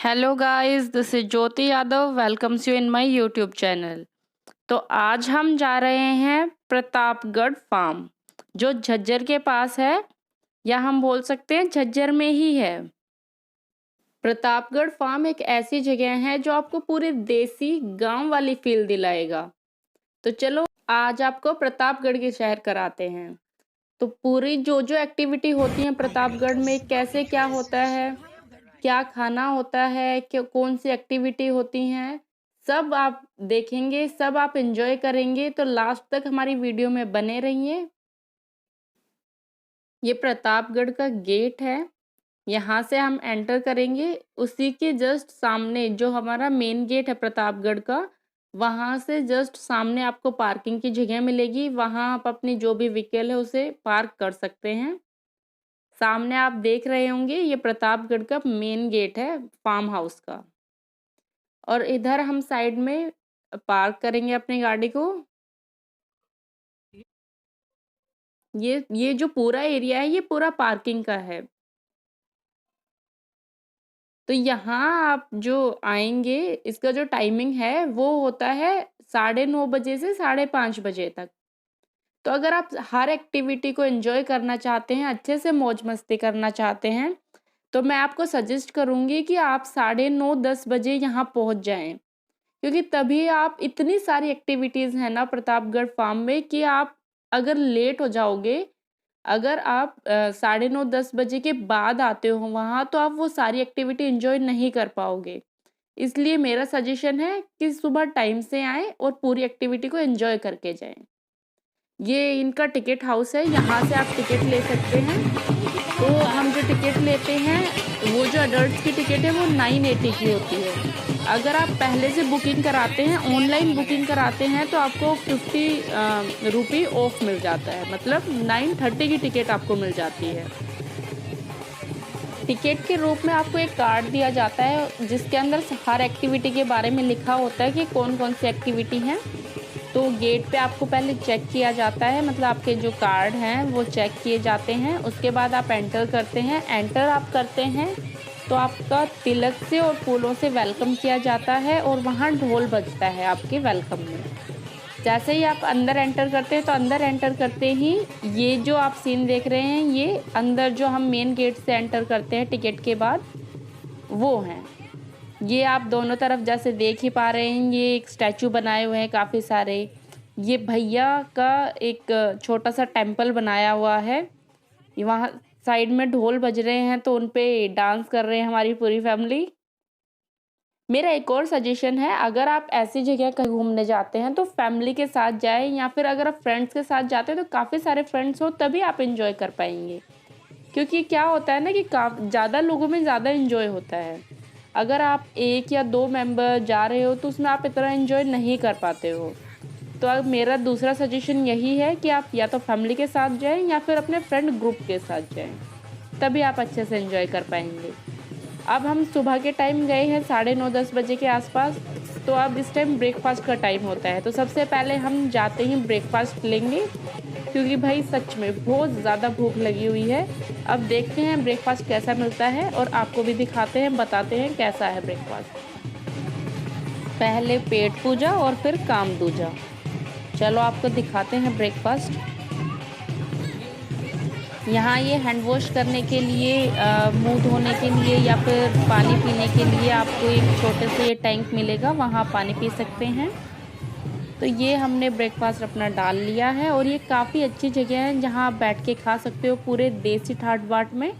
Hello guys, this is Jyoti Yadav welcomes you in my YouTube channel. तो आज हम जा रहे हैं प्रतापगढ़ फार्म, जो झज्जर के पास है, या हम बोल सकते हैं झज्जर में ही है। प्रतापगढ़ फार्म एक ऐसी जगह है जो आपको पूरे देसी गांव वाली फील दिलाएगा। तो चलो आज आपको प्रतापगढ़ के शहर कराते हैं। तो पूरी जो जो एक्टिविटी होती है प्रतापगढ़ में, कैसे क्या होता है, क्या खाना होता है, कौन सी एक्टिविटी होती हैं, सब आप देखेंगे, सब आप एंजॉय करेंगे। तो लास्ट तक हमारी वीडियो में बने रहिए। ये प्रतापगढ़ का गेट है, यहाँ से हम एंटर करेंगे। उसी के जस्ट सामने जो हमारा मेन गेट है प्रतापगढ़ का, वहाँ से जस्ट सामने आपको पार्किंग की जगह मिलेगी। वहाँ आप अपनी जो भी व्हीकल है उसे पार्क कर सकते हैं। सामने आप देख रहे होंगे ये प्रतापगढ़ का मेन गेट है फार्म हाउस का। और इधर हम साइड में पार्क करेंगे अपनी गाड़ी को। ये जो पूरा एरिया है ये पूरा पार्किंग का है। तो यहाँ आप जो आएंगे, इसका जो टाइमिंग है वो होता है 9:30 बजे से 5:30 बजे तक। तो अगर आप हर एक्टिविटी को एंजॉय करना चाहते हैं, अच्छे से मौज मस्ती करना चाहते हैं, तो मैं आपको सजेस्ट करूँगी कि आप 9:30-10 बजे यहाँ पहुँच जाएं। क्योंकि तभी आप, इतनी सारी एक्टिविटीज़ हैं ना प्रतापगढ़ फार्म में, कि आप अगर लेट हो जाओगे, अगर आप 9:30-10 बजे के बाद आते हो वहाँ, तो आप वो सारी एक्टिविटी एंजॉय नहीं कर पाओगे। इसलिए मेरा सजेशन है कि सुबह टाइम से आएँ और पूरी एक्टिविटी को एंजॉय करके जाएँ। ये इनका टिकट हाउस है, यहाँ से आप टिकट ले सकते हैं। तो हम जो टिकट लेते हैं, वो जो अडल्ट की टिकट है वो 980 की होती है। अगर आप पहले से बुकिंग कराते हैं, ऑनलाइन बुकिंग कराते हैं, तो आपको 50 रुपये ऑफ मिल जाता है, मतलब 930 की टिकट आपको मिल जाती है। टिकट के रूप में आपको एक कार्ड दिया जाता है जिसके अंदर हर एक्टिविटी के बारे में लिखा होता है कि कौन कौन सी एक्टिविटी हैं। तो गेट पे आपको पहले चेक किया जाता है, मतलब आपके जो कार्ड हैं वो चेक किए जाते हैं। उसके बाद आप एंटर करते हैं। एंटर आप करते हैं तो आपका तिलक से और फूलों से वेलकम किया जाता है, और वहाँ ढोल बजता है आपके वेलकम में। जैसे ही आप अंदर एंटर करते हैं, तो अंदर एंटर करते ही ये जो आप सीन देख रहे हैं, ये अंदर जो हम मेन गेट से एंटर करते हैं टिकट के बाद, वो हैं। ये आप दोनों तरफ जैसे देख ही पा रहे हैं, ये एक स्टैचू बनाए हुए हैं काफ़ी सारे। ये भैया का एक छोटा सा टेम्पल बनाया हुआ है। वहाँ साइड में ढोल बज रहे हैं, तो उन पे डांस कर रहे हैं हमारी पूरी फैमिली। मेरा एक और सजेशन है, अगर आप ऐसी जगह कहीं घूमने जाते हैं तो फैमिली के साथ जाएं, या फिर अगर आप फ्रेंड्स के साथ जाते हैं तो काफ़ी सारे फ्रेंड्स हो तभी आप एंजॉय कर पाएंगे। क्योंकि क्या होता है ना कि ज़्यादा लोगों में ज़्यादा एंजॉय होता है। अगर आप 1 या 2 मेंबर जा रहे हो तो उसमें आप इतना एंजॉय नहीं कर पाते हो। तो अब मेरा दूसरा सजेशन यही है कि आप या तो फैमिली के साथ जाएं या फिर अपने फ्रेंड ग्रुप के साथ जाएं, तभी आप अच्छे से एंजॉय कर पाएंगे। अब हम सुबह के टाइम गए हैं 9:30-10 बजे के आसपास। तो अब इस टाइम ब्रेकफास्ट का टाइम होता है, तो सबसे पहले हम जाते ही ब्रेकफास्ट लेंगे, क्योंकि भाई सच में बहुत ज़्यादा भूख लगी हुई है। अब देखते हैं ब्रेकफास्ट कैसा मिलता है, और आपको भी दिखाते हैं, बताते हैं कैसा है ब्रेकफास्ट। पहले पेट पूजा और फिर काम दूजा। चलो आपको दिखाते हैं ब्रेकफास्ट। यहाँ ये हैंड वॉश करने के लिए, मुंह धोने के लिए या फिर पानी पीने के लिए आपको एक छोटे से ये टैंक मिलेगा, वहाँ पानी पी सकते हैं। तो ये हमने ब्रेकफास्ट अपना डाल लिया है, और ये काफ़ी अच्छी जगह है जहाँ आप बैठ के खा सकते हो पूरे देसी ठाट बाट में।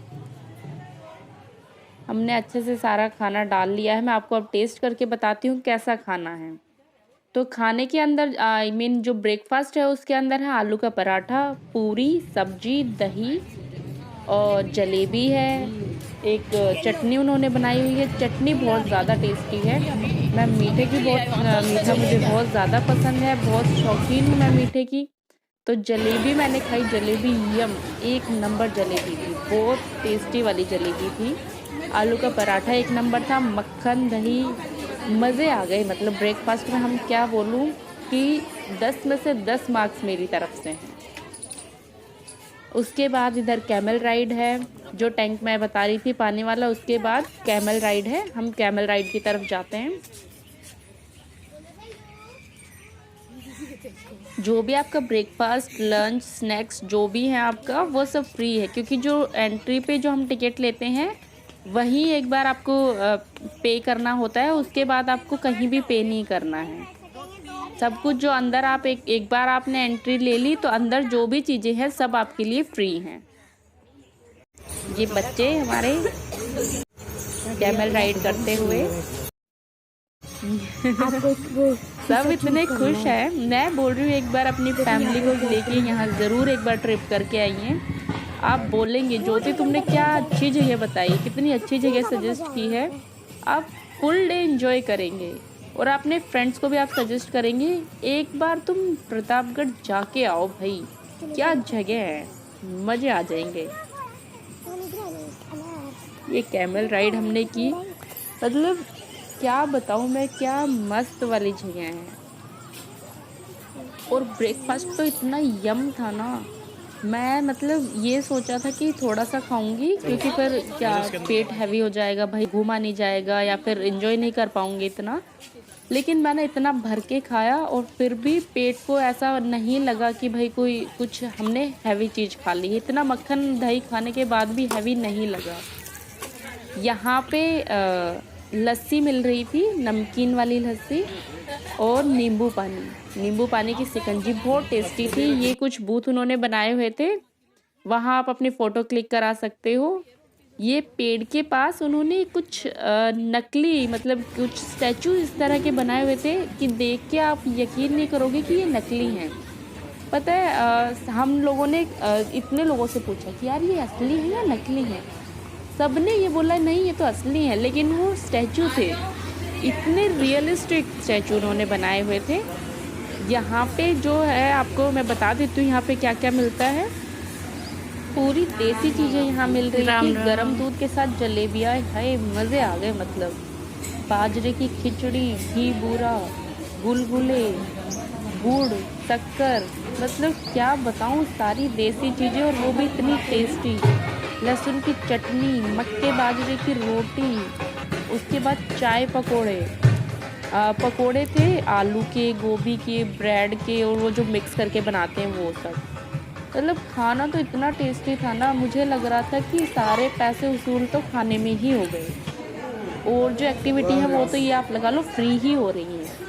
हमने अच्छे से सारा खाना डाल लिया है। मैं आपको अब टेस्ट करके बताती हूँ कैसा खाना है। तो खाने के अंदर आई मीन जो ब्रेकफास्ट है उसके अंदर है आलू का पराठा, पूरी, सब्जी, दही और जलेबी है। एक चटनी उन्होंने बनाई हुई है, चटनी बहुत ज़्यादा टेस्टी है। मैं मीठे की मीठा मुझे बहुत ज़्यादा पसंद है, बहुत शौकीन हूँ मैं मीठे की। तो जलेबी मैंने खाई, जलेबी यम, एक नंबर जलेबी थी, बहुत टेस्टी वाली जलेबी थी। आलू का पराठा एक नंबर था, मक्खन, दही, मज़े आ गए। मतलब ब्रेकफास्ट में हम क्या बोलूँ कि 10 में से 10 मार्क्स मेरी तरफ से हैं। उसके बाद इधर कैमल राइड है, जो टैंक मैं बता रही थी पानी वाला, उसके बाद कैमल राइड है। हम कैमल राइड की तरफ जाते हैं। जो भी आपका ब्रेकफास्ट, लंच, स्नैक्स जो भी है आपका, वो सब फ्री है, क्योंकि जो एंट्री पे जो हम टिकट लेते हैं वही एक बार आपको पे करना होता है, उसके बाद आपको कहीं भी पे नहीं करना है। सब कुछ जो अंदर आप एक बार आपने एंट्री ले ली तो अंदर जो भी चीज़ें हैं सब आपके लिए फ्री हैं। ये बच्चे हमारे कैमल राइड करते हुए सब इतने खुश हैं। मैं बोल रही हूँ एक बार अपनी फैमिली को लेके यहाँ ज़रूर एक बार ट्रिप करके आइए। आप बोलेंगे ज्योति तुमने क्या अच्छी जगह बताई, कितनी अच्छी जगह सजेस्ट की है। आप फुल डे एंजॉय करेंगे और अपने फ्रेंड्स को भी आप सजेस्ट करेंगे एक बार तुम प्रतापगढ़ जाके आओ भाई, क्या जगह है, मज़े आ जाएंगे। ये कैमल राइड हमने की, मतलब क्या बताऊँ मैं, क्या मस्त वाली जगह है। और ब्रेकफास्ट तो इतना यम था ना, मैं मतलब ये सोचा था कि थोड़ा सा खाऊंगी क्योंकि फिर क्या पेट हैवी हो जाएगा भाई, घूमा नहीं जाएगा या फिर एंजॉय नहीं कर पाऊंगी इतना। लेकिन मैंने इतना भर के खाया और फिर भी पेट को ऐसा नहीं लगा कि भाई कोई कुछ हमने हैवी चीज़ खा ली। इतना मक्खन दही खाने के बाद भी हैवी नहीं लगा। यहाँ पे लस्सी मिल रही थी, नमकीन वाली लस्सी और नींबू पानी की शिकंजी बहुत टेस्टी थी। ये कुछ बूथ उन्होंने बनाए हुए थे, वहाँ आप अपनी फ़ोटो क्लिक करा सकते हो। ये पेड़ के पास उन्होंने कुछ नकली, मतलब कुछ स्टैचू इस तरह के बनाए हुए थे कि देख के आप यकीन नहीं करोगे कि ये नकली हैं। पता है हम लोगों ने इतने लोगों से पूछा कि यार ये असली है या नकली है, सब ने ये बोला नहीं ये तो असली है, लेकिन वो स्टैचू थे। इतने रियलिस्टिक स्टैचू उन्होंने बनाए हुए थे। यहाँ पे जो है आपको मैं बता देती हूँ यहाँ पे क्या क्या मिलता है। पूरी देसी चीज़ें यहाँ मिल रही थी। गरम दूध के साथ जलेबियाँ, हाय मज़े आ गए। मतलब बाजरे की खिचड़ी, घी बूरा, गुलगुले, गुड़, शक्कर, मतलब क्या बताऊँ, सारी देसी चीज़ें और वो भी इतनी टेस्टी। लहसुन की चटनी, मक्के बाजरे की रोटी, उसके बाद चाय पकोड़े। पकोड़े थे आलू के, गोभी के, ब्रेड के, और वो जो मिक्स करके बनाते हैं वो सब। मतलब खाना तो इतना टेस्टी था ना, मुझे लग रहा था कि सारे पैसे वसूल तो खाने में ही हो गए। और जो एक्टिविटी है वो तो ये आप लगा लो फ्री ही हो रही है।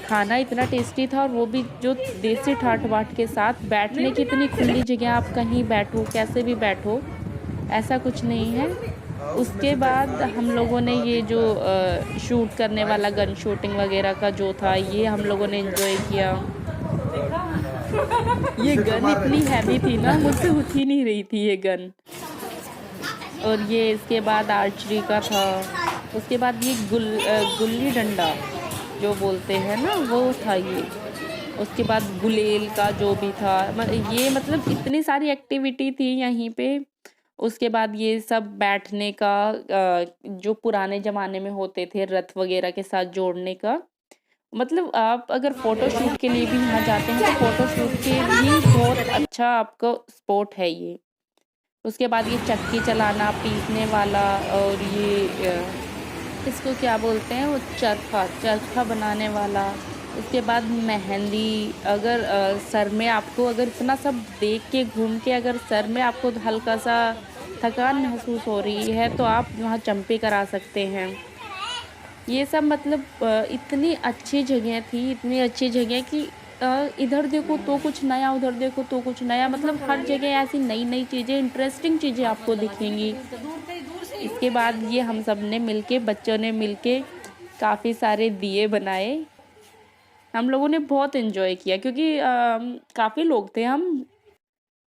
खाना इतना टेस्टी था और वो भी जो देसी ठाट बाट के साथ। बैठने की इतनी खुली जगह, आप कहीं बैठो कैसे भी बैठो, ऐसा कुछ नहीं है। उसके बाद हम लोगों ने ये जो शूट करने वाला गन शूटिंग वगैरह का जो था, ये हम लोगों ने एंजॉय किया। ये गन इतनी हैवी थी ना, मुझसे उठ ही नहीं रही थी ये गन। और ये इसके बाद आर्चरी का था। उसके बाद ये गुल्ली डंडा जो बोलते हैं ना, वो था ये। उसके बाद गुलेल का जो भी था, ये मतलब इतनी सारी एक्टिविटी थी यहीं पे। उसके बाद ये सब बैठने का, जो पुराने ज़माने में होते थे रथ वगैरह के साथ जोड़ने का। मतलब आप अगर फ़ोटो शूट के लिए भी यहाँ जाते हैं तो फ़ोटो शूट के लिए बहुत अच्छा आपको स्पॉट है ये। उसके बाद ये चक्की चलाना, पीसने वाला, और ये इसको क्या बोलते हैं, वो चरखा बनाने वाला। उसके बाद मेहंदी, अगर सर में आपको अगर इतना सब देख के घूम के अगर सर में आपको हल्का सा थकान महसूस हो रही है तो आप वहाँ चंपी करा सकते हैं। ये सब मतलब इतनी अच्छी जगह थी, इतनी अच्छी जगह कि इधर देखो तो कुछ नया, उधर देखो तो कुछ नया। मतलब हर जगह ऐसी नई नई चीज़ें, इंटरेस्टिंग चीज़ें आपको दिखेंगी। इसके बाद ये हम सब ने मिलके, बच्चों ने मिलके काफ़ी सारे दिए बनाए। हम लोगों ने बहुत एंजॉय किया क्योंकि काफ़ी लोग थे, हम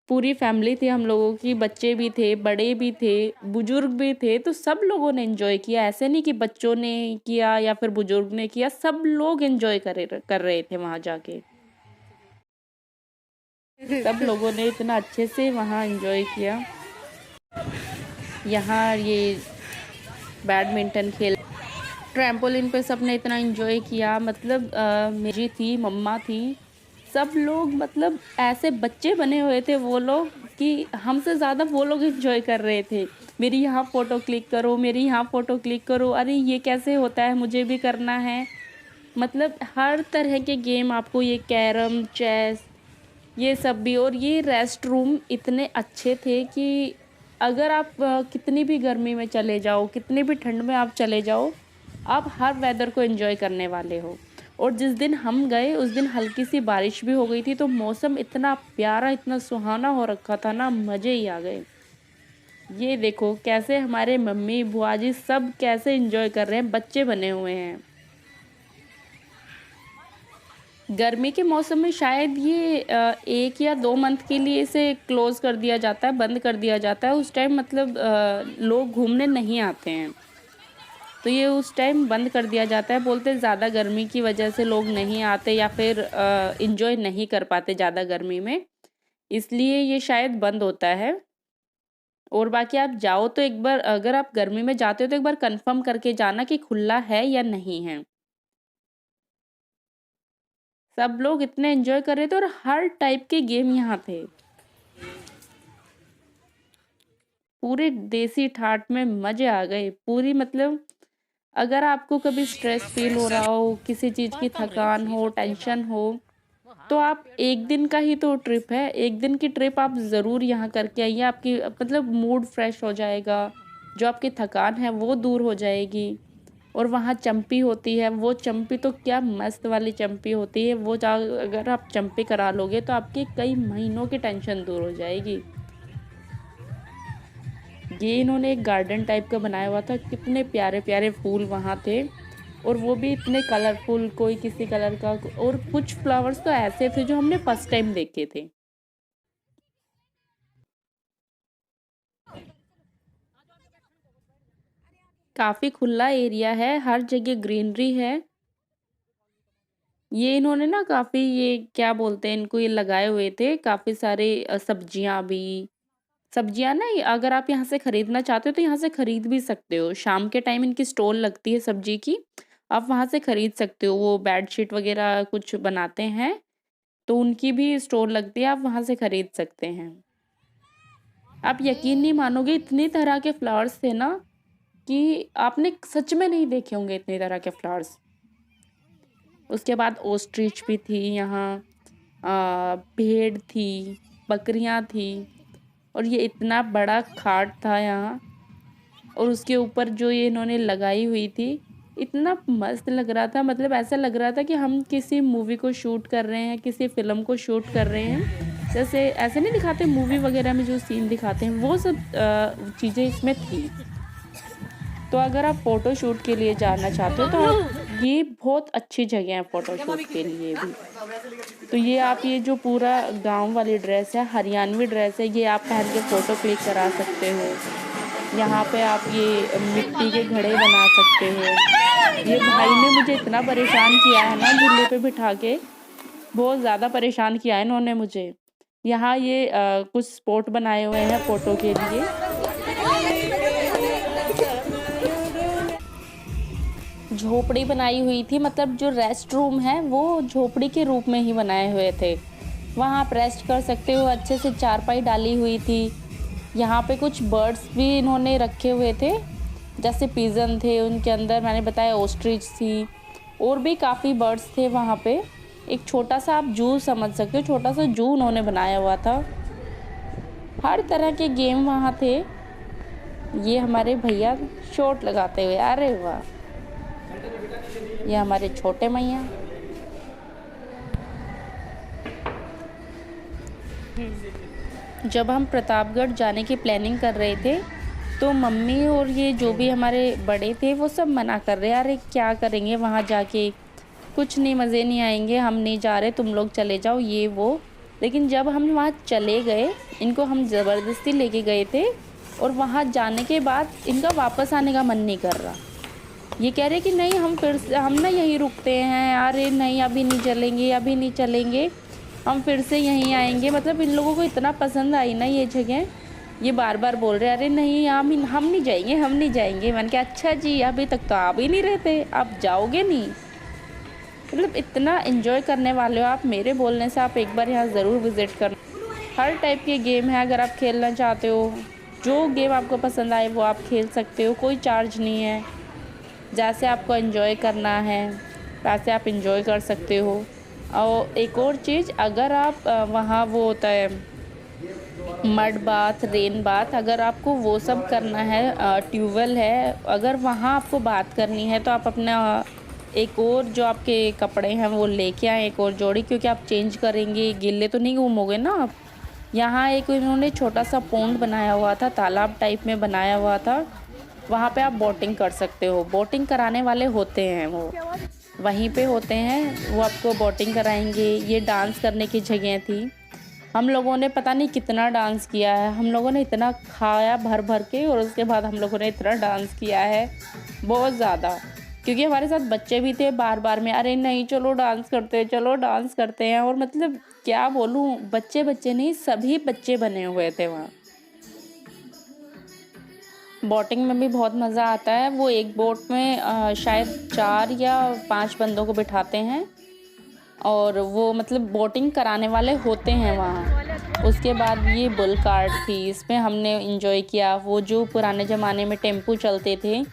पूरी फैमिली थी हम लोगों की, बच्चे भी थे, बड़े भी थे, बुजुर्ग भी थे, तो सब लोगों ने एंजॉय किया। ऐसे नहीं कि बच्चों ने किया या फिर बुजुर्ग ने किया, सब लोग एंजॉय कर रहे थे वहाँ जाके। सब लोगों ने इतना अच्छे से वहाँ एंजॉय किया। यहाँ ये बैडमिंटन खेल, ट्रैम्पोलिन पे सबने इतना एंजॉय किया। मतलब मेरी थी, मम्मा थी, सब लोग मतलब ऐसे बच्चे बने हुए थे वो लोग कि हमसे ज़्यादा वो लोग एंजॉय कर रहे थे। मेरी यहाँ फ़ोटो क्लिक करो, मेरी यहाँ फ़ोटो क्लिक करो, अरे ये कैसे होता है, मुझे भी करना है। मतलब हर तरह के गेम आपको, ये कैरम, चेस, ये सब भी। और ये रेस्ट रूम इतने अच्छे थे कि अगर आप कितनी भी गर्मी में चले जाओ, कितनी भी ठंड में आप चले जाओ, आप हर वेदर को एंजॉय करने वाले हो। और जिस दिन हम गए उस दिन हल्की सी बारिश भी हो गई थी, तो मौसम इतना प्यारा, इतना सुहाना हो रखा था ना, मज़े ही आ गए। ये देखो कैसे हमारे मम्मी बुआ जी सब कैसे एंजॉय कर रहे हैं, बच्चे बने हुए हैं। गर्मी के मौसम में शायद ये 1 या 2 मंथ के लिए इसे क्लोज़ कर दिया जाता है, बंद कर दिया जाता है। उस टाइम मतलब लोग घूमने नहीं आते हैं, तो ये उस टाइम बंद कर दिया जाता है। बोलते हैं ज़्यादा गर्मी की वजह से लोग नहीं आते या फिर एंजॉय नहीं कर पाते ज़्यादा गर्मी में, इसलिए ये शायद बंद होता है। और बाकी आप जाओ तो एक बार, अगर आप गर्मी में जाते हो तो एक बार कंफर्म करके जाना कि खुला है या नहीं है। सब लोग इतने एंजॉय कर रहे थे और हर टाइप के गेम यहाँ थे। पूरे देसी ठाट में मज़े आ गए। पूरी मतलब अगर आपको कभी स्ट्रेस फील हो रहा हो, किसी चीज़ की थकान हो, टेंशन हो, तो आप एक दिन का ही तो ट्रिप है, एक दिन की ट्रिप आप ज़रूर यहाँ करके आइए। आपकी मतलब मूड फ्रेश हो जाएगा, जो आपकी थकान है वो दूर हो जाएगी। और वहाँ चंपी होती है, वो चंपी तो क्या मस्त वाली चंपी होती है, वो जा अगर आप चंपी करा लोगे तो आपकी कई महीनों की टेंशन दूर हो जाएगी। ये इन्होंने एक गार्डन टाइप का बनाया हुआ था, कितने प्यारे प्यारे फूल वहाँ थे, और वो भी इतने कलरफुल, कोई किसी कलर का। और कुछ फ्लावर्स तो ऐसे थे जो हमने फर्स्ट टाइम देखे थे। काफ़ी खुला एरिया है, हर जगह ग्रीनरी है। ये इन्होंने ना काफ़ी, ये क्या बोलते हैं इनको, ये लगाए हुए थे काफ़ी सारे सब्जियां भी। सब्जियां ना, अगर आप यहाँ से खरीदना चाहते हो तो यहाँ से खरीद भी सकते हो। शाम के टाइम इनकी स्टॉल लगती है सब्जी की, आप वहाँ से खरीद सकते हो। वो बेडशीट वगैरह कुछ बनाते हैं, तो उनकी भी स्टोर लगती है, आप वहाँ से खरीद सकते हैं। आप यकीन नहीं मानोगे, इतनी तरह के फ्लावर्स थे ना कि आपने सच में नहीं देखे होंगे इतनी तरह के फ्लावर्स। उसके बाद ओस्ट्रिच भी थी यहाँ, भेड़ थी, बकरियाँ थी, और ये इतना बड़ा खाट था यहाँ। और उसके ऊपर जो ये इन्होंने लगाई हुई थी, इतना मस्त लग रहा था। मतलब ऐसा लग रहा था कि हम किसी मूवी को शूट कर रहे हैं, किसी फ़िल्म को शूट कर रहे हैं। जैसे ऐसे नहीं दिखाते मूवी वगैरह में जो सीन दिखाते हैं, वो सब चीज़ें इसमें थी। तो अगर आप फ़ोटो शूट के लिए जाना चाहते हो तो आप, ये बहुत अच्छी जगह है फ़ोटो शूट के लिए भी। तो ये आप, ये जो पूरा गांव वाली ड्रेस है, हरियाणवी ड्रेस है, ये आप पहन के फ़ोटो क्लिक करा सकते हो। यहाँ पे आप ये मिट्टी के घड़े बना सकते हो। ये भाई ने मुझे इतना परेशान किया है ना झूले पे बिठा के, बहुत ज़्यादा परेशान किया है इन्होंने मुझे। यहाँ ये कुछ स्पॉट बनाए हुए हैं फ़ोटो के लिए। झोपड़ी बनाई हुई थी, मतलब जो रेस्ट रूम है वो झोपड़ी के रूप में ही बनाए हुए थे। वहाँ आप रेस्ट कर सकते हो, अच्छे से चारपाई डाली हुई थी। यहाँ पे कुछ बर्ड्स भी इन्होंने रखे हुए थे, जैसे पिजन थे उनके अंदर, मैंने बताया ओस्ट्रिच थी, और भी काफ़ी बर्ड्स थे वहाँ पे। एक छोटा सा आप जू समझ सकते हो, छोटा सा जू उन्होंने बनाया हुआ था। हर तरह के गेम वहाँ थे। ये हमारे भैया शॉट लगाते हुए, अरे वाह। ये हमारे छोटे मैया। जब हम प्रतापगढ़ जाने की प्लानिंग कर रहे थे तो मम्मी और ये जो भी हमारे बड़े थे वो सब मना कर रहे, अरे क्या करेंगे वहाँ जाके, कुछ नहीं, मज़े नहीं आएंगे, हम नहीं जा रहे, तुम लोग चले जाओ, ये वो। लेकिन जब हम वहाँ चले गए, इनको हम ज़बरदस्ती लेके गए थे, और वहाँ जाने के बाद इनका वापस आने का मन नहीं कर रहा। ये कह रहे कि नहीं, हम फिर से, हम ना यहीं रुकते हैं, अरे नहीं अभी नहीं चलेंगे, अभी नहीं चलेंगे, हम फिर से यहीं आएंगे। मतलब इन लोगों को इतना पसंद आई ना ये जगह, ये बार बार बोल रहे अरे नहीं हम नहीं जाएंगे, हम नहीं जाएंगे। मैंने कहा अच्छा जी, अभी तक तो आप ही नहीं रहते, आप जाओगे नहीं। मतलब इतना एंजॉय करने वाले हो आप, मेरे बोलने से आप एक बार यहाँ ज़रूर विज़िट करना। हर टाइप के गेम है, अगर आप खेलना चाहते हो, जो गेम आपको पसंद आए वो आप खेल सकते हो, कोई चार्ज नहीं है। जैसे आपको एंजॉय करना है वैसे आप एंजॉय कर सकते हो। और एक और चीज़, अगर आप वहाँ वो होता है मड बाथ, रेन बाथ, अगर आपको वो सब करना है, ट्यूबवेल है, अगर वहाँ आपको बात करनी है तो आप अपना एक और जो आपके कपड़े हैं वो लेके आए, एक और जोड़ी, क्योंकि आप चेंज करेंगे, गिल्ले तो नहीं घूमोगे ना आप। यहाँ एक इन्होंने छोटा सा पॉन्ड बनाया हुआ था, तालाब टाइप में बनाया हुआ था, वहाँ पे आप बोटिंग कर सकते हो। बोटिंग कराने वाले होते हैं वो वहीं पे होते हैं, वो आपको बोटिंग कराएंगे। ये डांस करने की जगह थी। हम लोगों ने पता नहीं कितना डांस किया है, हम लोगों ने इतना खाया भर भर के, और उसके बाद हम लोगों ने इतना डांस किया है, बहुत ज़्यादा। क्योंकि हमारे साथ बच्चे भी थे, बार बार में अरे नहीं चलो डांस करते हैं, चलो डांस करते हैं। और मतलब क्या बोलूँ, बच्चे बच्चे नहीं, सभी बच्चे बने हुए थे वहाँ। बोटिंग में भी बहुत मज़ा आता है। वो एक बोट में शायद 4 या 5 बंदों को बिठाते हैं, और वो मतलब बोटिंग कराने वाले होते हैं वहाँ। उसके बाद ये बुल कार्ट थी, इसमें हमने इंजॉय किया। वो जो पुराने ज़माने में टेम्पू चलते थे,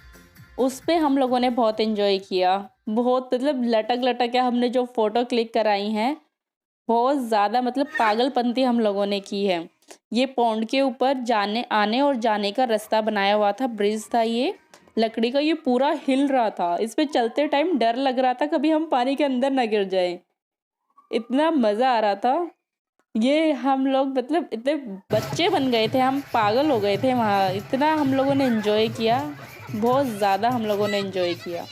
उस पे हम लोगों ने बहुत इंजॉय किया। बहुत मतलब लटक लटक के हमने जो फ़ोटो क्लिक कराई हैं, बहुत ज़्यादा मतलब पागलपंती हम लोगों ने की है। ये पौंड के ऊपर जाने आने और जाने का रास्ता बनाया हुआ था, ब्रिज था ये लकड़ी का, ये पूरा हिल रहा था। इस पे चलते टाइम डर लग रहा था कभी हम पानी के अंदर ना गिर जाएं, इतना मज़ा आ रहा था। ये हम लोग मतलब इतने बच्चे बन गए थे, हम पागल हो गए थे वहाँ, इतना हम लोगों ने एंजॉय किया, बहुत ज़्यादा हम लोगों ने एंजॉय किया।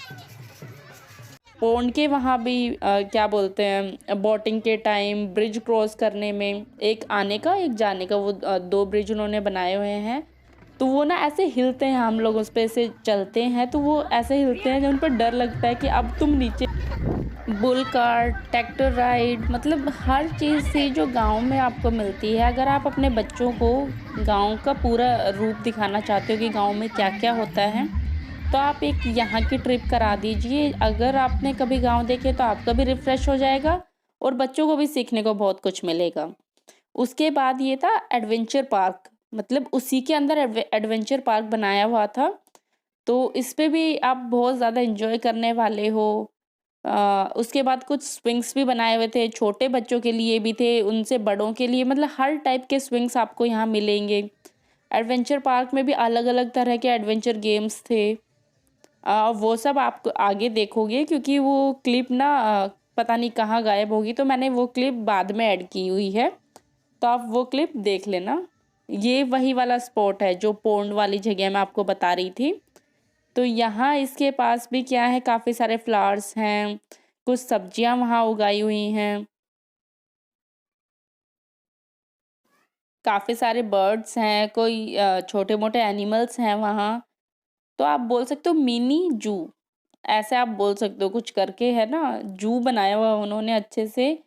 पौंड के वहाँ भी क्या बोलते हैं, बोटिंग के टाइम ब्रिज क्रॉस करने में, एक आने का एक जाने का, वो 2 ब्रिज उन्होंने बनाए हुए हैं। तो वो ना ऐसे हिलते हैं, हम लोग उस पे ऐसे चलते हैं तो वो ऐसे हिलते हैं जो उन पर डर लगता है कि अब तुम नीचे। बुल कार्ट, ट्रैक्टर राइड, मतलब हर चीज़ थी जो गांव में आपको मिलती है। अगर आप अपने बच्चों को गांव का पूरा रूप दिखाना चाहते हो कि गांव में क्या क्या होता है, तो आप एक यहाँ की ट्रिप करा दीजिए। अगर आपने कभी गांव देखे तो आपका भी रिफ्रेश हो जाएगा, और बच्चों को भी सीखने को बहुत कुछ मिलेगा। उसके बाद ये था एडवेंचर पार्क, मतलब उसी के अंदर एडवेंचर पार्क बनाया हुआ था। तो इस पे भी आप बहुत ज़्यादा इंजॉय करने वाले हो। उसके बाद कुछ स्विंग्स भी बनाए हुए थे, छोटे बच्चों के लिए भी थे, उनसे बड़ों के लिए, मतलब हर टाइप के स्विंग्स आपको यहाँ मिलेंगे। एडवेंचर पार्क में भी अलग अलग तरह के एडवेंचर गेम्स थे। वो सब आप आगे देखोगे, क्योंकि वो क्लिप ना पता नहीं कहाँ गायब होगी, तो मैंने वो क्लिप बाद में ऐड की हुई है, तो आप वो क्लिप देख लेना। ये वही वाला स्पॉट है जो पौंड वाली जगह मैं आपको बता रही थी। तो यहाँ इसके पास भी क्या है, काफ़ी सारे फ्लावर्स हैं, कुछ सब्जियां वहाँ उगाई हुई हैं, काफ़ी सारे बर्ड्स हैं, कोई छोटे मोटे एनिमल्स हैं वहाँ। तो आप बोल सकते हो मिनी जू, ऐसे आप बोल सकते हो, कुछ करके है ना, जू बनाया हुआ उन्होंने अच्छे से।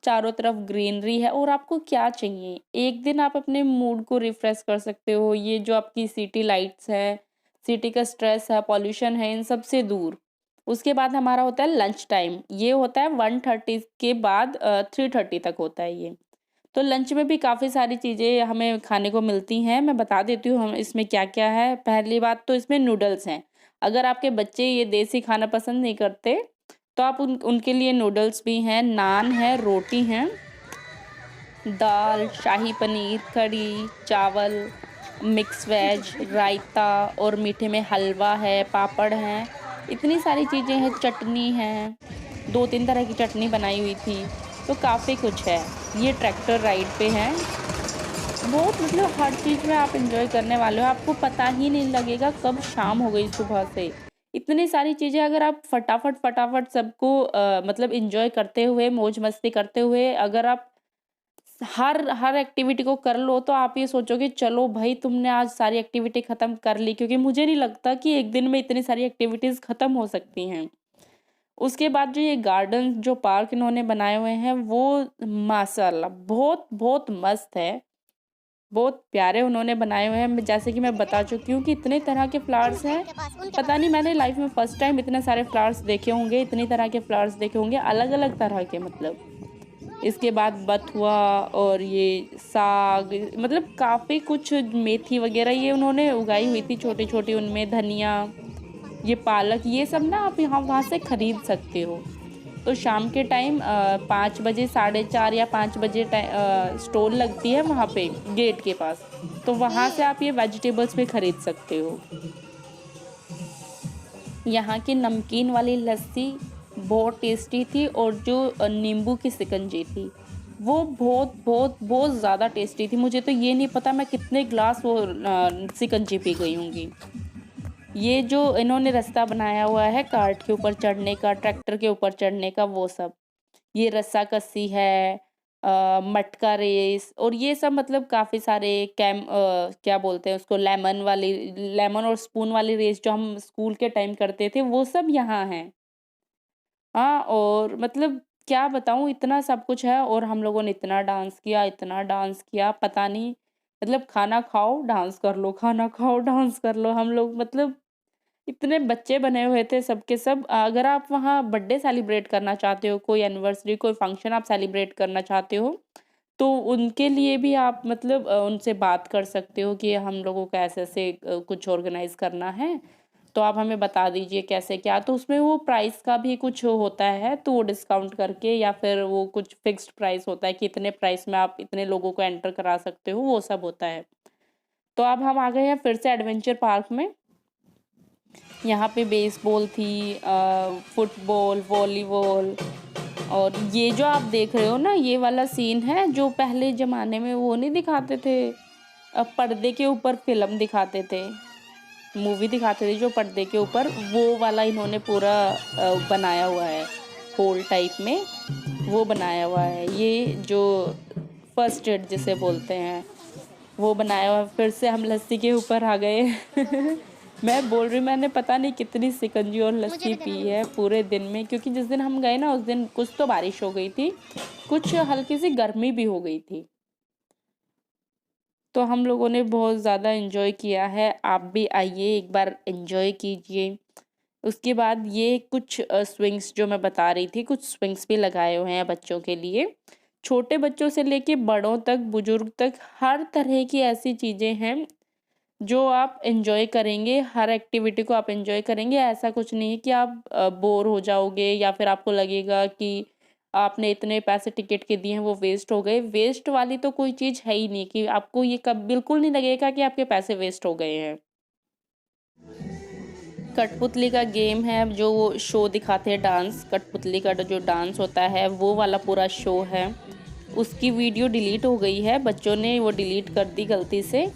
चारों तरफ ग्रीनरी है, और आपको क्या चाहिए, एक दिन आप अपने मूड को रिफ्रेश कर सकते हो। ये जो आपकी सिटी लाइट्स है, सिटी का स्ट्रेस है, पॉल्यूशन है, इन सब से दूर। उसके बाद हमारा होता है लंच टाइम, ये होता है 1:30 के बाद 3:30 तक होता है ये। तो लंच में भी काफ़ी सारी चीज़ें हमें खाने को मिलती हैं, मैं बता देती हूँ हम इसमें क्या-क्या है। पहली बात तो इसमें नूडल्स हैं, अगर आपके बच्चे ये देसी खाना पसंद नहीं करते, तो आप उनके लिए नूडल्स भी हैं, नान है, रोटी हैं, दाल, शाही पनीर, कढ़ी, चावल, मिक्स वेज, रायता, और मीठे में हलवा है, पापड़ हैं, इतनी सारी चीज़ें हैं, चटनी है, 2-3 तरह की चटनी बनाई हुई थी, तो काफ़ी कुछ है। ये ट्रैक्टर राइड पे हैं, बहुत मतलब हर चीज़ में आप एंजॉय करने वाले हो, आपको पता ही नहीं लगेगा कब शाम हो गई सुबह से। इतनी सारी चीज़ें अगर आप फटाफट सबको मतलब एंजॉय करते हुए, मौज मस्ती करते हुए, अगर आप हर हर एक्टिविटी को कर लो, तो आप ये सोचोगे चलो भाई तुमने आज सारी एक्टिविटी ख़त्म कर ली, क्योंकि मुझे नहीं लगता कि एक दिन में इतनी सारी एक्टिविटीज़ ख़त्म हो सकती हैं। उसके बाद जो ये गार्डन जो पार्क इन्होंने बनाए हुए हैं, वो माशाल्लाह बहुत बहुत मस्त है। बहुत प्यारे उन्होंने बनाए हुए हैं। जैसे कि मैं बता चुकी हूँ कि इतने तरह के फ्लावर्स हैं, पता नहीं मैंने लाइफ में फर्स्ट टाइम इतने सारे फ्लावर्स देखे होंगे, इतनी तरह के फ्लावर्स देखे होंगे, अलग अलग तरह के मतलब। इसके बाद बथुआ और ये साग, मतलब काफ़ी कुछ, मेथी वगैरह ये उन्होंने उगाई हुई थी छोटी छोटी, उनमें धनिया, ये पालक, ये सब ना आप यहाँ वहाँ से खरीद सकते हो। तो शाम के टाइम 5 बजे, 4:30 या 5 बजे स्टॉल लगती है वहाँ पे गेट के पास, तो वहाँ से आप ये वेजिटेबल्स भी खरीद सकते हो। यहाँ की नमकीन वाली लस्सी बहुत टेस्टी थी, और जो नींबू की शिकंजी थी वो बहुत बहुत बहुत ज़्यादा टेस्टी थी। मुझे तो ये नहीं पता मैं कितने ग्लास वो शिकंजी पी गई होंगी। ये जो इन्होंने रास्ता बनाया हुआ है कार्ट के ऊपर चढ़ने का, ट्रैक्टर के ऊपर चढ़ने का, वो सब, ये रस्साकसी है, मटका रेस, और ये सब मतलब काफ़ी सारे क्या बोलते हैं उसको, लेमन और स्पून वाली रेस जो हम स्कूल के टाइम करते थे, वो सब यहाँ हैं। हाँ, और मतलब क्या बताऊँ, इतना सब कुछ है, और हम लोगों ने इतना डांस किया, पता नहीं, मतलब खाना खाओ डांस कर लो, खाना खाओ डांस कर लो। हम लोग मतलब इतने बच्चे बने हुए थे सब के सब। अगर आप वहाँ बर्थडे सेलिब्रेट करना चाहते हो, कोई एनिवर्सरी, कोई फंक्शन आप सेलिब्रेट करना चाहते हो, तो उनके लिए भी आप मतलब उनसे बात कर सकते हो कि हम लोगों को ऐसे-ऐसे कुछ ऑर्गेनाइज़ करना है, तो आप हमें बता दीजिए कैसे क्या। तो उसमें वो प्राइस का भी कुछ होता है, तो वो डिस्काउंट करके, या फिर वो कुछ फिक्स्ड प्राइस होता है कि इतने प्राइस में आप इतने लोगों को एंटर करा सकते हो, वो सब होता है। तो अब हम आ गए हैं फिर से एडवेंचर पार्क में। यहाँ पे बेसबॉल थी, फुटबॉल, वॉलीबॉल, और ये जो आप देख रहे हो ना, ये वाला सीन है जो पहले ज़माने में वो नहीं दिखाते थे, पर्दे के ऊपर फ़िल्म दिखाते थे, मूवी दिखाते थे जो पर्दे के ऊपर, वो वाला इन्होंने पूरा बनाया हुआ है, हॉल टाइप में वो बनाया हुआ है। ये जो फर्स्ट एड जिसे बोलते हैं, वो बनाया हुआ। फिर से हम लस्सी के ऊपर आ गए। मैं बोल रही हूँ, मैंने पता नहीं कितनी शिकंजी और लस्सी पी है पूरे दिन में, क्योंकि जिस दिन हम गए ना उस दिन कुछ तो बारिश हो गई थी, कुछ हल्की सी गर्मी भी हो गई थी। तो हम लोगों ने बहुत ज़्यादा एंजॉय किया है, आप भी आइए एक बार एंजॉय कीजिए। उसके बाद ये कुछ स्विंग्स जो मैं बता रही थी, कुछ स्विंग्स भी लगाए हुए हैं बच्चों के लिए। छोटे बच्चों से लेके बड़ों तक, बुजुर्ग तक, हर तरह की ऐसी चीज़ें हैं जो आप एन्जॉय करेंगे, हर एक्टिविटी को आप एन्जॉय करेंगे। ऐसा कुछ नहीं है कि आप बोर हो जाओगे, या फिर आपको लगेगा कि आपने इतने पैसे टिकट के दिए हैं वो वेस्ट हो गए। वेस्ट वाली तो कोई चीज़ है ही नहीं, कि आपको ये कब बिल्कुल नहीं लगेगा कि आपके पैसे वेस्ट हो गए हैं। कठपुतली का गेम है, जो वो शो दिखाते हैं डांस, कठपुतली का जो डांस होता है वो वाला पूरा शो है। उसकी वीडियो डिलीट हो गई है, बच्चों ने वो डिलीट कर दी गलती से,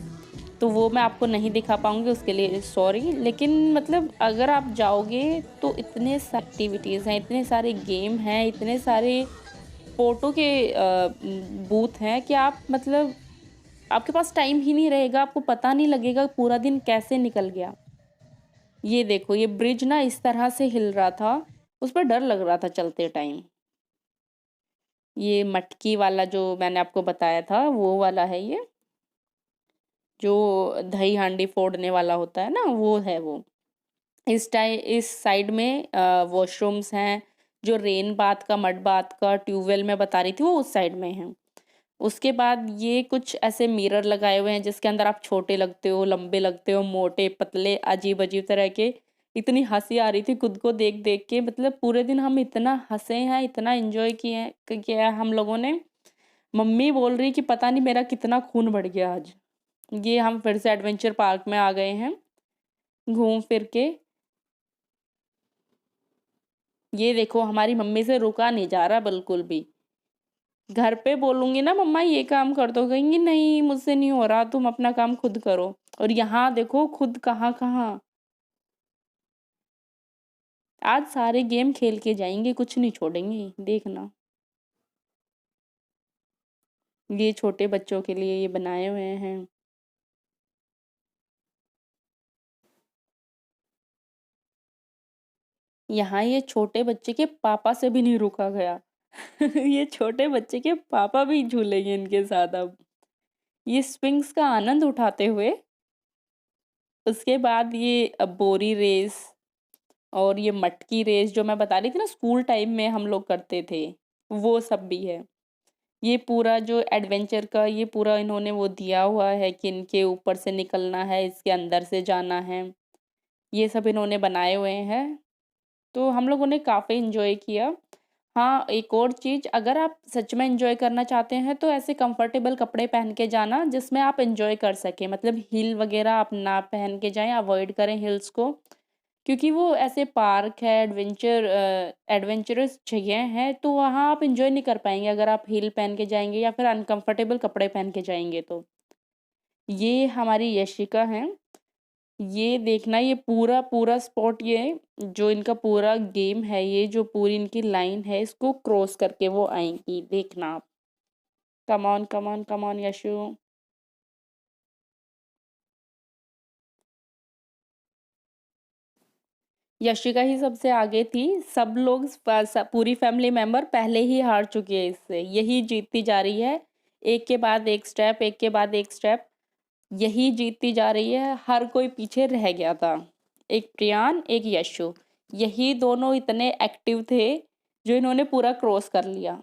तो वो मैं आपको नहीं दिखा पाऊँगी, उसके लिए सॉरी। लेकिन मतलब अगर आप जाओगे तो इतने एक्टिविटीज़ हैं, इतने सारे गेम हैं, इतने सारे फ़ोटो के बूथ हैं कि आप मतलब आपके पास टाइम ही नहीं रहेगा, आपको पता नहीं लगेगा पूरा दिन कैसे निकल गया। ये देखो, ये ब्रिज ना इस तरह से हिल रहा था, उस पर डर लग रहा था चलते टाइम। ये मटकी वाला जो मैंने आपको बताया था, वो वाला है ये, जो दही हांडी फोड़ने वाला होता है ना, वो है वो। इस साइड में वॉशरूम्स हैं, जो रेन बाथ का, मड बाथ का, ट्यूबवेल मैं बता रही थी वो उस साइड में है। उसके बाद ये कुछ ऐसे मिरर लगाए हुए हैं जिसके अंदर आप छोटे लगते हो, लंबे लगते हो, मोटे, पतले, अजीब-अजीब तरह के। इतनी हँसी आ रही थी खुद को देख-देख के, मतलब पूरे दिन हम इतना हँसे हैं, इतना एन्जॉय किया है हम लोगों ने। मम्मी बोल रही कि पता नहीं मेरा कितना खून बढ़ गया आज। ये हम फिर से एडवेंचर पार्क में आ गए हैं, घूम फिर के। ये देखो हमारी मम्मी से रुका नहीं जा रहा बिल्कुल भी। घर पे बोलूँगी ना मम्मा ये काम कर दो, कहेंगी नहीं मुझसे नहीं हो रहा, तुम अपना काम खुद करो। और यहाँ देखो खुद कहाँ-कहाँ, आज सारे गेम खेल के जाएँगे, कुछ नहीं छोड़ेंगे, देखना। ये छोटे बच्चों के लिए ये बनाए हुए हैं। यहाँ ये छोटे बच्चे के पापा से भी नहीं रुका गया। ये छोटे बच्चे के पापा भी झूलेंगे इनके साथ अब। ये स्विंग्स का आनंद उठाते हुए उसके बाद ये बोरी रेस और ये मटकी रेस जो मैं बता रही थी ना स्कूल टाइम में हम लोग करते थे, वो सब भी है। ये पूरा जो एडवेंचर का ये पूरा इन्होंने वो दिया हुआ है कि इनके ऊपर से निकलना है, इसके अंदर से जाना है, ये सब इन्होंने बनाए हुए हैं। तो हम लोगों ने काफ़ी एन्जॉय किया। हाँ, एक और चीज़ अगर आप सच में एन्जॉय करना चाहते हैं तो ऐसे कंफर्टेबल कपड़े पहन के जाना जिसमें आप एन्जॉय कर सकें। मतलब हील वग़ैरह आप ना पहन के जाएँ, अवॉइड करें हील्स को। क्योंकि वो ऐसे पार्क है, एडवेंचरस जगह है, तो वहाँ आप एन्जॉय नहीं कर पाएँगे अगर आप हील पहन के जाएँगे या फिर अनकम्फर्टेबल कपड़े पहन के जाएँगे तो। ये हमारी यशिका हैं, ये देखना ये पूरा स्पॉट ये जो इनका पूरा गेम है, ये जो पूरी इनकी लाइन है, इसको क्रॉस करके वो आएँगी, देखना आप। Come on, come on, come on Yashu. Yashika ही सबसे आगे थी, सब लोग पूरी फैमिली मेंबर पहले ही हार चुकी है इससे, यही जीतती जा रही है, एक के बाद एक स्टेप, एक के बाद एक स्टेप, यही जीतती जा रही है, हर कोई पीछे रह गया था। एक प्रियान, एक यशु, यही दोनों इतने एक्टिव थे, जो इन्होंने पूरा क्रॉस कर लिया।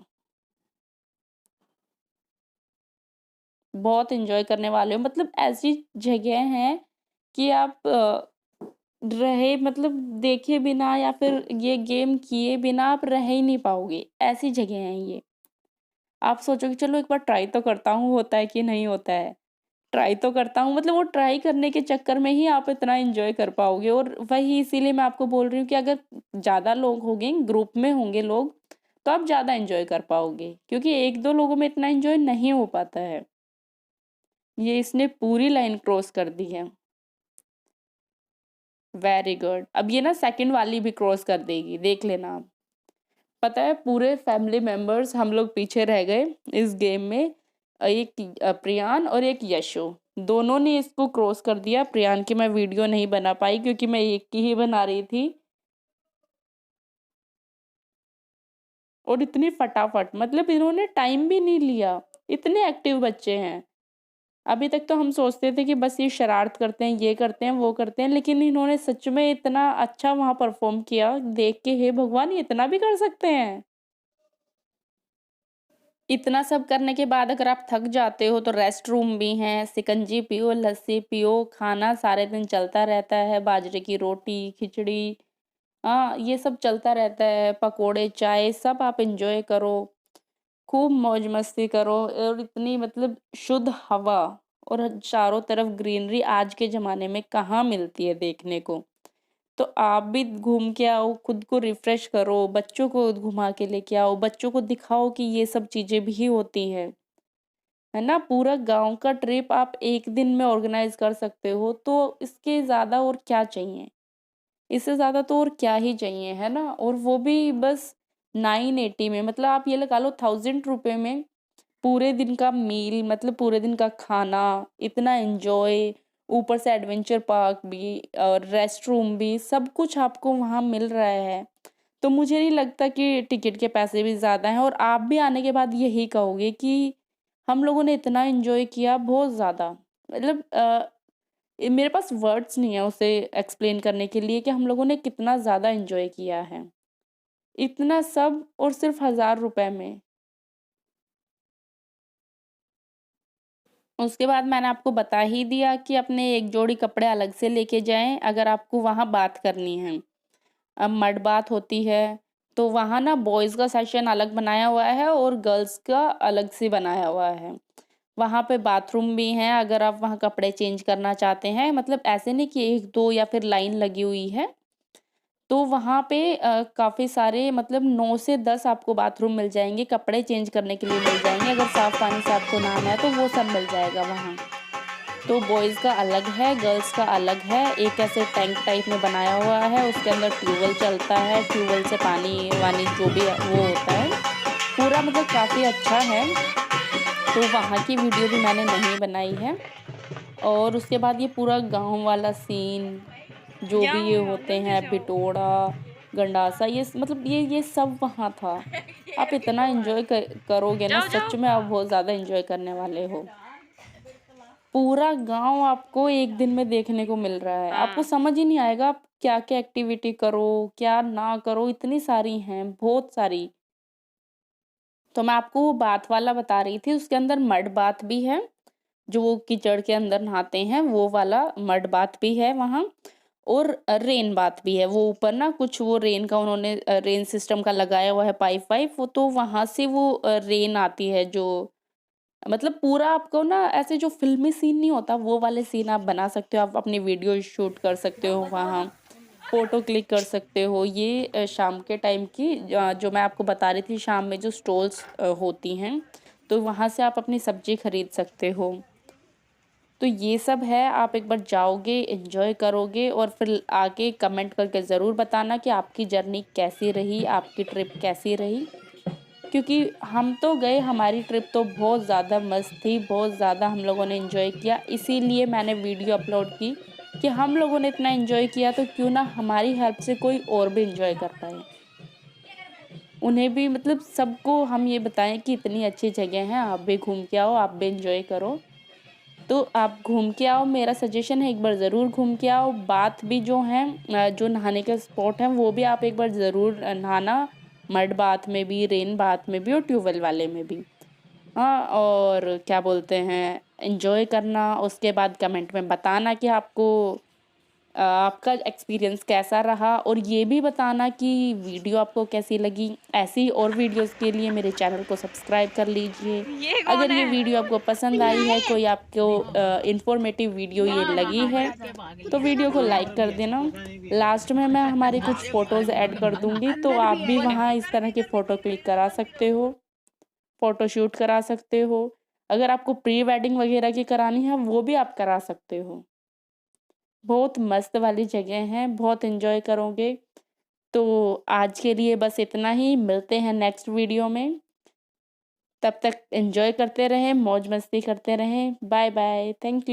बहुत एन्जॉय करने वाले हो, मतलब ऐसी जगह हैं कि आप रहे मतलब देखे बिना या फिर ये गेम किए बिना आप रह ही नहीं पाओगे, ऐसी जगह हैं ये। आप सोचोगे चलो एक बार ट्राई तो करता हूँ, होता है कि नहीं होता है। ट्राई तो करता हूँ मतलब वो ट्राई करने के चक्कर में ही आप इतना एन्जॉय कर पाओगे और वही इसीलिए मैं आपको बोल रही हूँ कि अगर ज़्यादा लोग होंगे, ग्रुप में होंगे लोग, तो आप ज़्यादा एन्जॉय कर पाओगे क्योंकि 1-2 लोगों में इतना एन्जॉय नहीं हो पाता है। ये इसने पूरी लाइन क्रॉस कर दी है। Very good. अब ये ना सेकंड वाली भी क्रॉस कर देगी, देख लेना आप। पता है पूरे फैमिली मेंबर्स हम लोग पीछे रह गए इस गेम में। एक प्रियान और एक यशु, दोनों ने इसको क्रॉस कर दिया। प्रियान की मैं वीडियो नहीं बना पाई क्योंकि मैं एक की ही बना रही थी। और इतनी फटाफट मतलब इन्होंने टाइम भी नहीं लिया, इतने एक्टिव बच्चे हैं। अभी तक तो हम सोचते थे कि बस ये शरारत करते हैं, ये करते हैं, वो करते हैं, लेकिन इन्होंने सच में इतना अच्छा वहाँ परफ़ॉर्म किया, देख के हे भगवान! ये इतना भी कर सकते हैं। इतना सब करने के बाद अगर आप थक जाते हो तो रेस्ट रूम भी हैं, शिकंजी पियो, लस्सी पियो, खाना सारे दिन चलता रहता है, बाजरे की रोटी, खिचड़ी, हाँ, ये सब चलता रहता है, पकोड़े, चाय सब आप एन्जॉय करो। खूब मौज-मस्ती करो और इतनी मतलब शुद्ध हवा और चारों तरफ ग्रीनरी आज के ज़माने में कहाँ मिलती है देखने को। तो आप भी घूम के आओ, खुद को रिफ्रेश करो, बच्चों को घुमा के लेके आओ, बच्चों को दिखाओ कि ये सब चीज़ें भी होती हैं। है ना? पूरा गाँव का ट्रिप आप 1 दिन में ऑर्गेनाइज़ कर सकते हो, तो इसके ज़्यादा और क्या चाहिए? इससे ज़्यादा तो और क्या ही चाहिए, है ना? और वो भी बस 980 में मतलब आप ये लगा लो ₹1000 में पूरे दिन का मील मतलब पूरे दिन का खाना, इतना एन्जॉय, ऊपर से एडवेंचर पार्क भी और रेस्ट रूम भी, सब कुछ आपको वहाँ मिल रहा है। तो मुझे नहीं लगता कि टिकट के पैसे भी ज़्यादा हैं और आप भी आने के बाद यही कहोगे कि हम लोगों ने इतना एन्जॉय किया, बहुत ज़्यादा। मतलब मेरे पास वर्ड्स नहीं है उसे एक्सप्लेन करने के लिए कि हम लोगों ने कितना ज़्यादा एन्जॉय किया है। इतना सब और सिर्फ़ ₹1000 में। उसके बाद मैंने आपको बता ही दिया कि अपने एक जोड़ी कपड़े अलग से लेके जाएँ अगर आपको वहाँ बात करनी है। अब मड बात होती है, तो वहाँ ना बॉयज़ का सेक्शन अलग बनाया हुआ है और गर्ल्स का अलग से बनाया हुआ है। वहाँ पे बाथरूम भी हैं अगर आप वहाँ कपड़े चेंज करना चाहते हैं, मतलब ऐसे नहीं कि 1-2 या फिर लाइन लगी हुई है। तो वहाँ पे काफ़ी सारे मतलब 9 से 10 आपको बाथरूम मिल जाएँगे, कपड़े चेंज करने के लिए मिल जाएँगे, अगर साफ़ पानी से आपको नहाना है तो वो सब मिल जाएगा वहाँ। तो बॉयज़ का अलग है, गर्ल्स का अलग है, एक ऐसे टैंक टाइप में बनाया हुआ है, उसके अंदर ट्यूबवेल चलता है, ट्यूबवेल से पानी-वानी जो भी वो होता है, पूरा मतलब काफ़ी अच्छा है। तो वहाँ की वीडियो भी मैंने नहीं बनाई है और उसके बाद ये पूरा गाँव वाला सीन जो भी ये होते हैं बिटोड़ा, गंडासा ये मतलब ये सब वहाँ था। आप इतना एन्जॉय करोगे ना जाओ जाओ। सच में आप बहुत ज़्यादा एन्जॉय करने वाले हो। पूरा गांव आपको एक दिन में देखने को मिल रहा है। आपको हाँ। समझ ही नहीं आएगा आप क्या-क्या एक्टिविटी करो, क्या ना करो, इतनी सारी हैं, बहुत सारी। तो मैं आपको वो बाथ वाला बता रही थी, उसके अंदर मड बाथ भी है, जो वो कीचड़ के अंदर नहाते हैं, वो वाला मड बाथ भी है वहाँ। और रेन बाथ भी है, वो ऊपर ना कुछ वो रेन का उन्होंने रेन सिस्टम का लगाया हुआ है पाइप वाइप, वो तो वहाँ से वो रेन आती है जो मतलब पूरा आपको ना ऐसे जो फ़िल्मी सीन नहीं होता, वो वाले सीन आप बना सकते हो, आप अपनी वीडियो शूट कर सकते हो वहाँ, फ़ोटो क्लिक कर सकते हो। ये शाम के टाइम की जो मैं आपको बता रही थी शाम में जो स्टॉल्स होती हैं, तो वहाँ से आप अपनी सब्ज़ी खरीद सकते हो। तो ये सब है, आप एक बार जाओगे, एन्जॉय करोगे और फिर आके कमेंट करके ज़रूर बताना कि आपकी जर्नी कैसी रही, आपकी ट्रिप कैसी रही। क्योंकि हम तो गए, हमारी ट्रिप तो बहुत ज़्यादा मस्त थी, बहुत ज़्यादा हम लोगों ने एन्जॉय किया, इसीलिए मैंने वीडियो अपलोड की कि हम लोगों ने इतना एन्जॉय किया तो क्यों ना हमारी हेल्प से कोई और भी एन्जॉय कर पाए। उन्हें भी मतलब सबको हम ये बताएँ कि इतनी अच्छी जगह है, आप भी घूम के आओ, आप भी एन्जॉय करो। तो आप घूम के आओ, मेरा सजेशन है एक बार ज़रूर घूम के आओ। बाथ भी जो हैं जो नहाने के स्पॉट हैं वो भी आप एक बार ज़रूर नहाना, मड बाथ में भी, रेन बाथ में भी और ट्यूबवेल वाले में भी। हाँ, और क्या बोलते हैं, एन्जॉय करना, उसके बाद कमेंट में बताना कि आपको आपका एक्सपीरियंस कैसा रहा और ये भी बताना कि वीडियो आपको कैसी लगी। ऐसी और वीडियोज़ के लिए मेरे चैनल को सब्सक्राइब कर लीजिए। ये अगर कौन ये है? वीडियो आपको पसंद आई है, कोई आपको इन्फॉर्मेटिव वीडियो ये हाँ हाँ लगी हाँ, है, चुप के भाग तो लिए। वीडियो को लाइक कर देना। लास्ट में मैं हमारी कुछ फ़ोटोज़ ऐड कर दूँगी, तो अंदर आप भी भी है। वहाँ इस तरह की फ़ोटो क्लिक करा सकते हो, फ़ोटोशूट करा सकते हो। अगर आपको प्री वेडिंग वगैरह की करानी है, वो भी आप करा सकते हो। बहुत मस्त वाली जगह है, बहुत एन्जॉय करोगे। तो आज के लिए बस इतना ही, मिलते हैं नेक्स्ट वीडियो में। तब तक एन्जॉय करते रहें, मौज-मस्ती करते रहें। Bye bye, thank you.